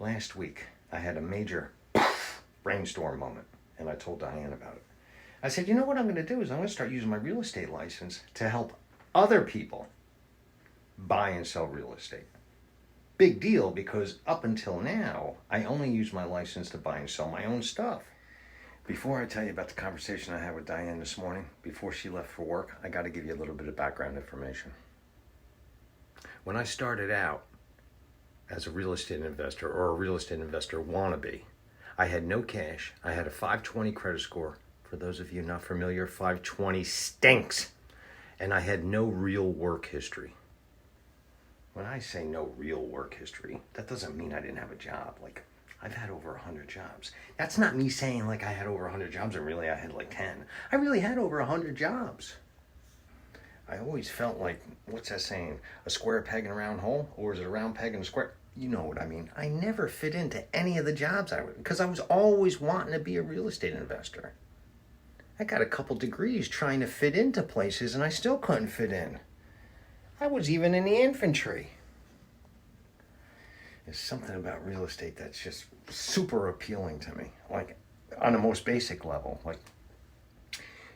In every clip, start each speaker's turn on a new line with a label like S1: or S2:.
S1: Last week, I had a major brainstorm moment, and I told Diane about it. I said, you know what I'm going to do is I'm going to start using my real estate license to help other people buy and sell real estate. Big deal, because up until now, I only use my license to buy and sell my own stuff. Before I tell you about the conversation I had with Diane this morning, before she left for work, I got to give you a little bit of background information. When I started out as a real estate investor, or a real estate investor wannabe, I had no cash. I had a 520 credit score. For those of you not familiar, 520 stinks. And I had no real work history. When I say no real work history, that doesn't mean I didn't have a job. Like, I've had over 100 jobs. That's not me saying like I had over 100 jobs and really I had like 10. I really had over 100 jobs. I always felt like, what's that saying? A square peg in a round hole? Or is it a round peg in a square? You know what I mean. I never fit into any of the jobs because I was always wanting to be a real estate investor. I got a couple degrees trying to fit into places and I still couldn't fit in. I was even in the infantry. There's something about real estate that's just super appealing to me. Like, on the most basic level, like,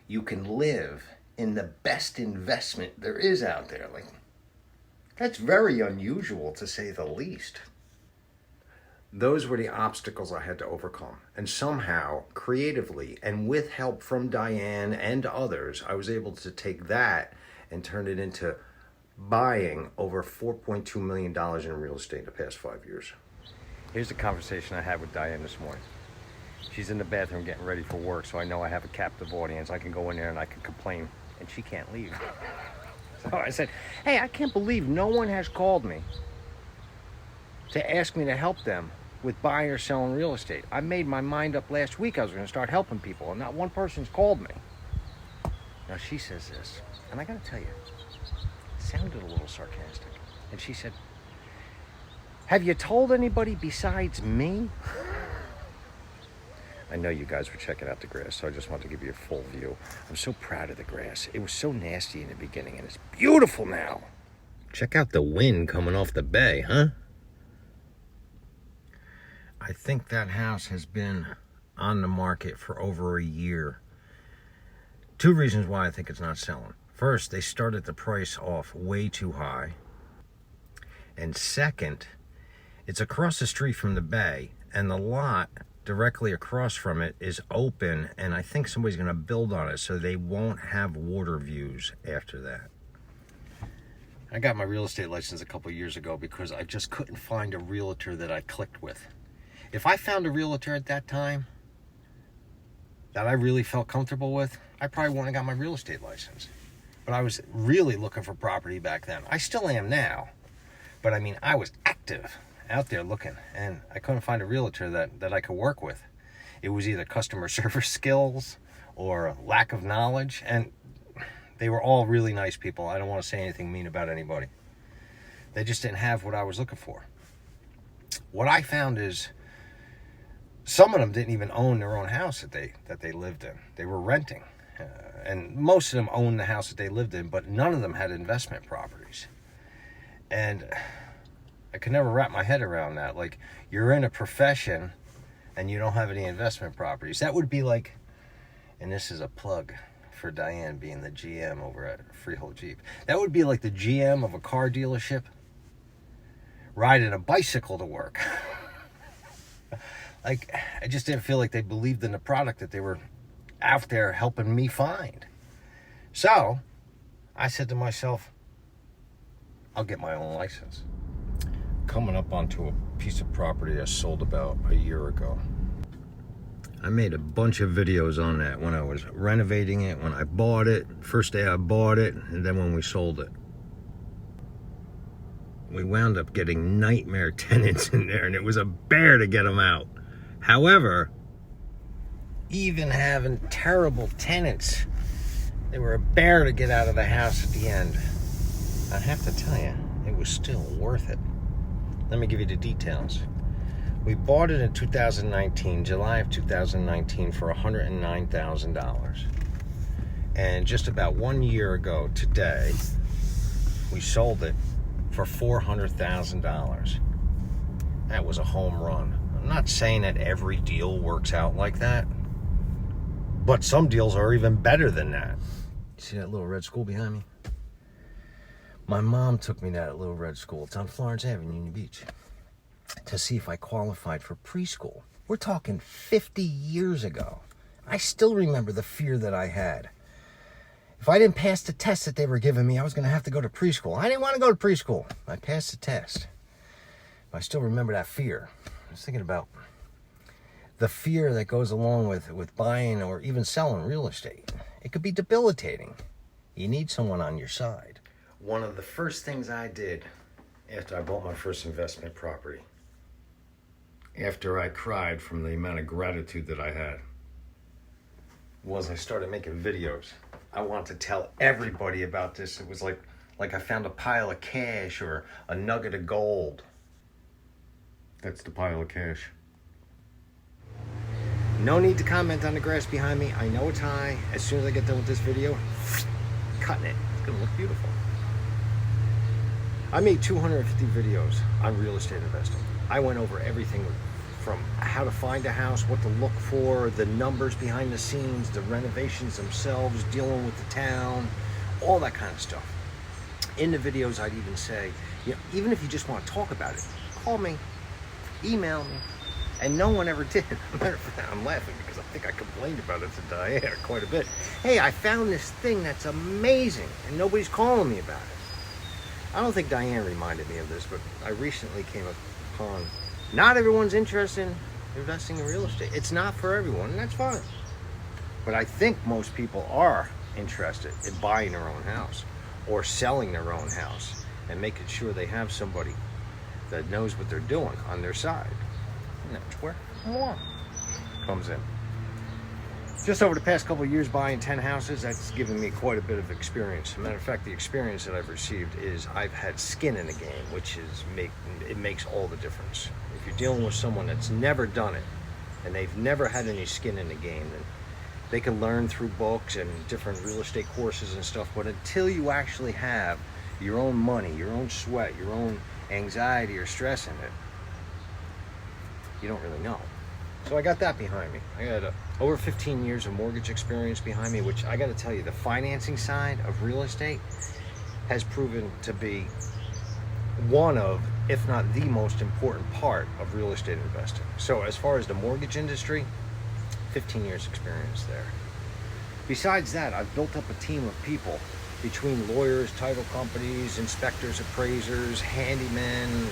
S1: you can live in the best investment there is out there. Like, that's very unusual, to say the least. Those were the obstacles I had to overcome. And somehow, creatively, and with help from Diane and others, I was able to take that and turn it into buying over $4.2 million in real estate the past 5 years. Here's the conversation I had with Diane this morning. She's in the bathroom getting ready for work, so I know I have a captive audience. I can go in there and I can complain, and she can't leave. So I said, hey, I can't believe no one has called me to ask me to help them with buying or selling real estate. I made my mind up last week I was going to start helping people, and not one person's called me. Now she says this, and I got to tell you, it sounded a little sarcastic. And she said, have you told anybody besides me? I know you guys were checking out the grass, so I just want to give you a full view. I'm so proud of the grass. It was so nasty in the beginning, and it's beautiful now. Check out the wind coming off the bay, huh? I think that house has been on the market for over a year. Two reasons why I think it's not selling. First, they started the price off way too high. And second, it's across the street from the bay, and the lot directly across from it is open, and I think somebody's going to build on it, so they won't have water views after that. I got my real estate license a couple years ago because I just couldn't find a realtor that I clicked with. If I found a realtor at that time that I really felt comfortable with, I probably wouldn't have got my real estate license. But I was really looking for property back then. I still am now. But I mean, I was active out there looking, and I couldn't find a realtor that I could work with. It was either customer service skills or lack of knowledge, and they were all really nice people. I don't want to say anything mean about anybody. They just didn't have what I was looking for. What I found is some of them didn't even own their own house that they lived in. They were renting. And most of them owned the house that they lived in, but none of them had investment properties. And I could never wrap my head around that. Like, you're in a profession and you don't have any investment properties. That would be like, and this is a plug for Diane being the GM over at Freehold Jeep. That would be like the GM of a car dealership riding a bicycle to work. Like, I just didn't feel like they believed in the product that they were out there helping me find. So I said to myself, I'll get my own license. Coming up onto a piece of property I sold about a year ago. I made a bunch of videos on that when I was renovating it, when I bought it, first day I bought it, and then when we sold it. We wound up getting nightmare tenants in there, and it was a bear to get them out. However, even having terrible tenants, they were a bear to get out of the house at the end. I have to tell you, it was still worth it. Let me give you the details. We bought it in 2019, July of 2019, for $109,000. And just about 1 year ago today, we sold it for $400,000. That was a home run. I'm not saying that every deal works out like that, but some deals are even better than that. You see that little red school behind me? My mom took me to that little red school. It's on Florence Avenue, Union Beach, to see if I qualified for preschool. We're talking 50 years ago. I still remember the fear that I had. If I didn't pass the test that they were giving me, I was going to have to go to preschool. I didn't want to go to preschool. I passed the test. But I still remember that fear. I was thinking about the fear that goes along with buying or even selling real estate. It could be debilitating. You need someone on your side. One of the first things I did after I bought my first investment property, after I cried from the amount of gratitude that I had, was I started making videos. I wanted to tell everybody about this. It was like I found a pile of cash or a nugget of gold. That's the pile of cash. No need to comment on the grass behind me. I know it's high. As soon as I get done with this video, cutting it. It's gonna look beautiful. I made 250 videos on real estate investing. I went over everything from how to find a house, what to look for, the numbers behind the scenes, the renovations themselves, dealing with the town, all that kind of stuff. In the videos, I'd even say, even if you just want to talk about it, call me, email me, and no one ever did. Matter of fact, I'm laughing because I think I complained about it to Diane quite a bit. Hey, I found this thing that's amazing, and nobody's calling me about it. I don't think Diane reminded me of this, but I recently came upon, not everyone's interested in investing in real estate. It's not for everyone, and that's fine. But I think most people are interested in buying their own house or selling their own house and making sure they have somebody that knows what they're doing on their side. And that's where more comes in. Just over the past couple of years buying 10 houses, that's given me quite a bit of experience. As a matter of fact, the experience that I've received is I've had skin in the game, which is it makes all the difference. If you're dealing with someone that's never done it and they've never had any skin in the game, then they can learn through books and different real estate courses and stuff, but until you actually have your own money, your own sweat, your own anxiety or stress in it, you don't really know. So I got that behind me. I got over 15 years of mortgage experience behind me, which I got to tell you, the financing side of real estate has proven to be one of, if not the most important part of real estate investing. So as far as the mortgage industry, 15 years experience there. Besides that, I've built up a team of people between lawyers, title companies, inspectors, appraisers, handymen,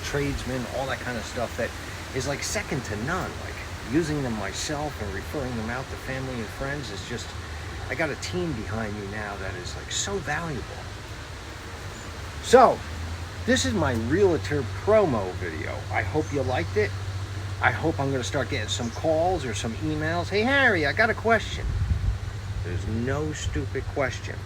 S1: tradesmen, all that kind of stuff that is like second to none. Like using them myself and referring them out to family and friends is just, I got a team behind me now that is like so valuable. So this is my realtor promo video. I hope you liked it. I hope I'm going to start getting some calls or some emails. Hey Harry, I got a question. There's no stupid questions.